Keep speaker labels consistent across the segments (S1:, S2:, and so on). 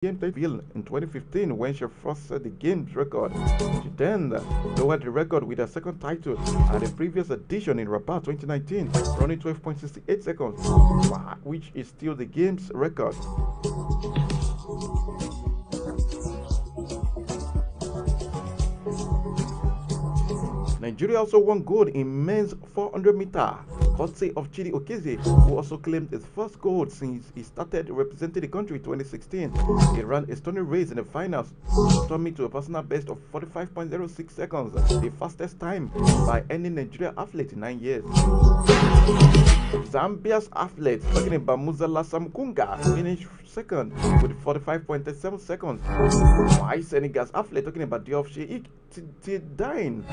S1: Games revealed in 2015 when she first set the game's record. She then lowered the record with her second title at the previous edition in Rabat 2019, running 12.68 seconds, which is still the game's record. Nigeria also won gold in men's 400 meter, courtesy of Chidi Okeze, who also claimed his first gold since he started representing the country in 2016. He ran a stunning race in the finals, storming to a personal best of 45.06 seconds, the fastest time by any Nigerian athlete in 9 years. Zambia's athlete, talking about Muzala Samkunga, finished second with 45.37 seconds. While Senegal's athlete, talking about Diop Sheikh Tidine,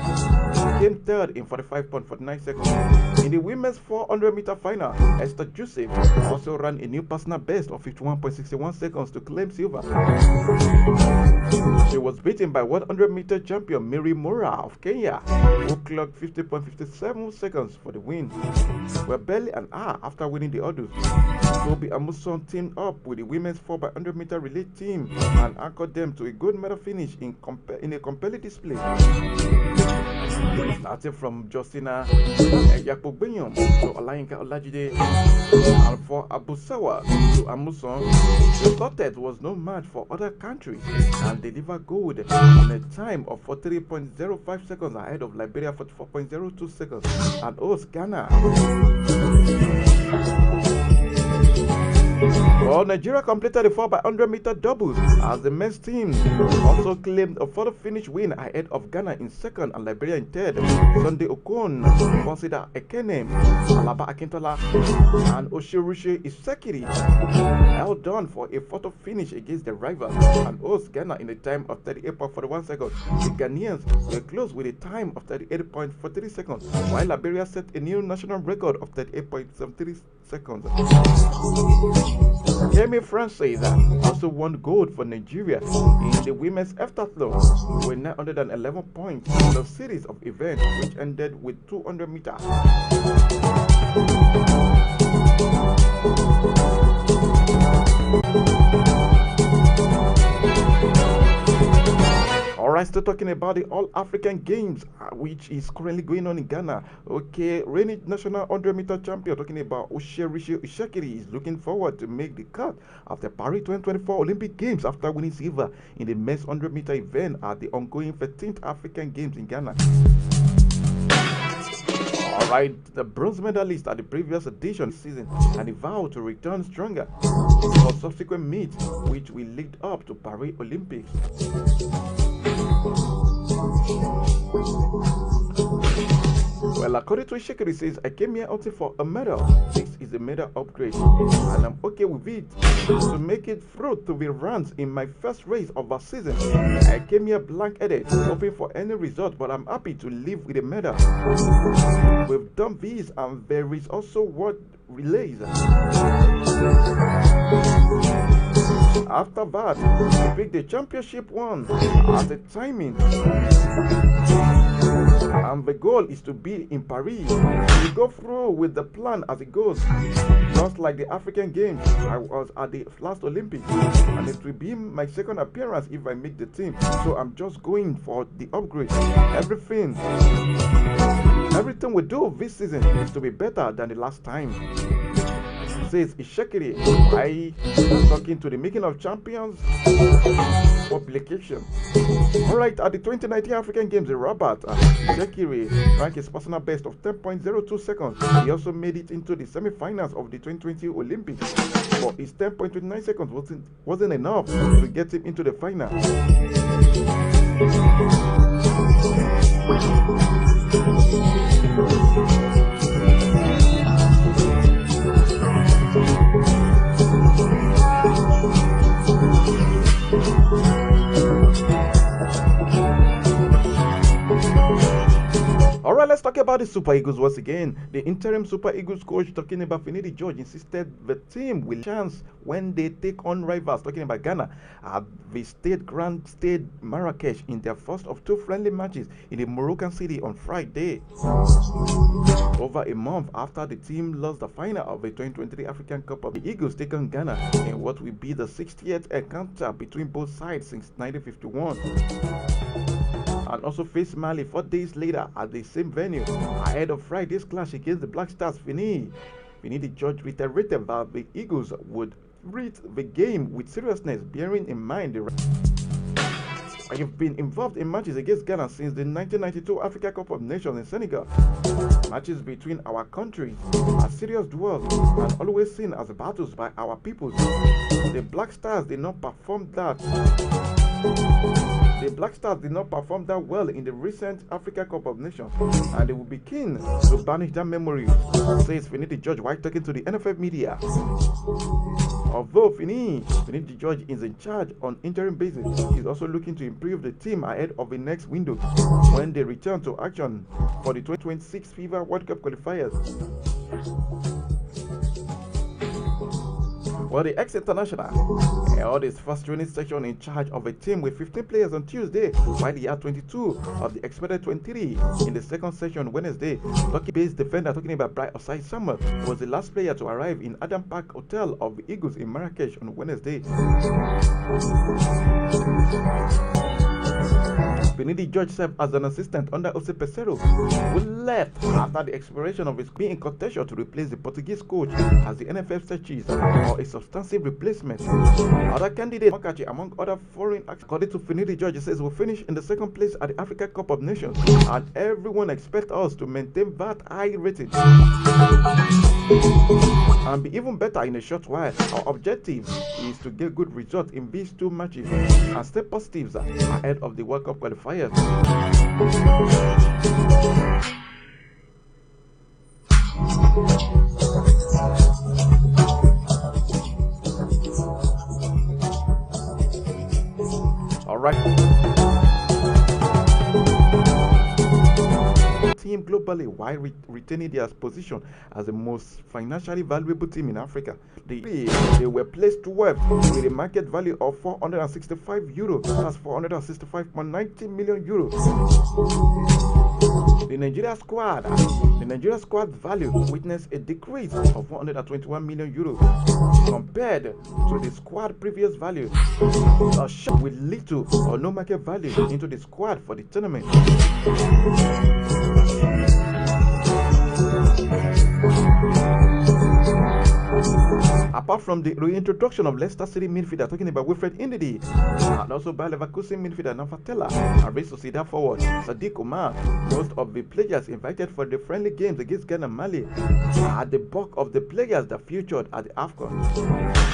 S1: came third in 45.49 seconds. In the women's 400 meter final, Esther Joseph also ran a new personal best of 51.61 seconds to claim silver. She was beaten by 100 meter champion Mary Mora of Kenya, who clocked 50.57 seconds for the win. We're barely an hour after winning the hurdles. Toby Amuson teamed up with the women's 4x100 meter relay team and anchored them to a gold medal finish in a compelling display. Starting from Justina Yakpogbenyom to Olayinka Olajide and for Abusawa to Amuson, the quartet was no match for other countries and delivered gold in a time of 43.05 seconds ahead of Liberia 44.02 seconds and host Ghana. Well, Nigeria completed the 4x100 meter doubles as the men's team also claimed a photo finish win ahead of Ghana in second and Liberia in third. Sunday Okon, Consider Ekene, Alaba Akintola, and Oshirushi Isekiri held on for a photo finish against the rivals and host Ghana in a time of 38.41 seconds. The Ghanaians were close with a time of 38.43 seconds, while Liberia set a new national record of 38.73 seconds. Kemi Francis also won gold for Nigeria in the women's heptathlon with 911 points in a series of events which ended with 200 meters. Alright, still talking about the All-African Games, which is currently going on in Ghana. Okay, reigning national 100 meter champion, talking about Oshirushi Isekiri, is looking forward to make the cut of the Paris 2024 Olympic Games after winning silver in the men's 100 meter event at the ongoing 13th African Games in Ghana. Alright, the bronze medalist at the previous edition season and he vowed to return stronger for subsequent meets, which will lead up to Paris Olympics. Well, according to Shekiri, says, I came here opting for a medal. This is a medal upgrade, and I'm okay with it. To make it through to the runs in my first race of the season, I came here blank-headed, hoping for any result, but I'm happy to leave with a medal. We've done this, and there is also what relays. After that, we picked the championship one as the timing. And the goal is to be in Paris. We go through with the plan as it goes. Just like the African Games, I was at the last Olympics, and it will be my second appearance if I make the team. So I'm just going for the upgrade. Everything we do this season is to be better than the last time. Says Ishekiri, I talking to the Making of Champions publication. Alright, at the 2019 African Games in Rabat, Ishekiri ranked his personal best of 10.02 seconds. He also made it into the semi-finals of the 2020 Olympics, but his 10.29 seconds wasn't enough to get him into the final. Alright, let's talk about the Super Eagles once again. The interim Super Eagles coach, talking about Finidi George, insisted the team will chance when they take on rivals, talking about Ghana, at the Grand Stade Marrakesh in their first of 2 friendly matches in the Moroccan city on Friday. Over a month after the team lost the final of the 2023 African Cup of the Eagles take on Ghana in what will be the 60th encounter between both sides since 1951. And also faced Mali 4 days later at the same venue ahead of Friday's clash against the Black Stars. Finidi George reiterated that the Eagles would treat the game with seriousness, bearing in mind I've been involved in matches against Ghana since the 1992 Africa Cup of Nations in Senegal. Matches between our countries are serious duels and always seen as battles by our peoples. The Black Stars did not perform that well in the recent Africa Cup of Nations, and they will be keen to banish that memory, says Finidi George while talking to the NFF media. Although Finidi George is in charge on interim basis, he's also looking to improve the team ahead of the next window when they return to action for the 2026 FIFA World Cup qualifiers. Well, the ex-international held his first training session in charge of a team with 15 players on Tuesday, while he had 22 of the expected 23 in the second session Wednesday. Turkey-based defender, talking about Bright Osai Summer, was the last player to arrive in Adam Park Hotel of the Eagles in Marrakesh on Wednesday. Finidi George served as an assistant under Jose Peseiro, who left after the expiration of his being in contention to replace the Portuguese coach as the NFF searches for a substantive replacement. Other candidates, Makachi, among other foreign actors, according to Finidi George, says we'll finish in the second place at the Africa Cup of Nations, and everyone expects us to maintain that high rating and be even better in a short while. Our objective is to get good results in these 2 matches and stay positive ahead of the World Cup qualifiers. All right. Team globally while retaining their position as the most financially valuable team in Africa. They were placed 12th with a market value of €465. That's 465.90 million euros. The Nigeria squad value witnessed a decrease of 121 million euros compared to the squad previous value, a shift with little or no market value into the squad for the tournament. Apart from the reintroduction of Leicester City midfielder, talking about Wilfred Ndidi, and also Bayer Leverkusen midfielder Nafatella, and Real Sociedad forward Sadiq Umar, most of the players invited for the friendly games against Ghana and Mali are the bulk of the players that featured at the AFCON.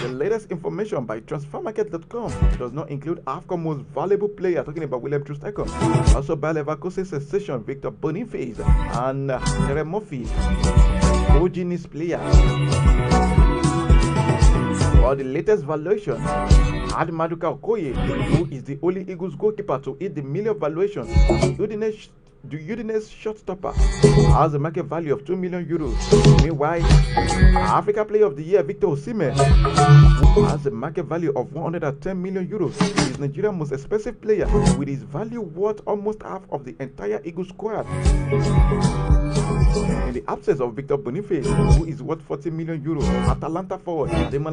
S1: The latest information by transfermarket.com does not include AFCON most valuable player, talking about William Troost-Ekong, also Bayer Leverkusen sensation Victor Boniface and Terry Murphy, Oginis player. For the latest valuation, Maduka Okoye, who is the only Eagles goalkeeper to hit the million valuation, the Udinese shortstopper, has a market value of €2 million. Meanwhile, Africa Player of the Year Victor Osimhen has a market value of €110 million. He is Nigeria's most expensive player, with his value worth almost half of the entire Eagles squad. In the absence of Victor Boniface, who is worth €40 million, Atalanta forward Ademola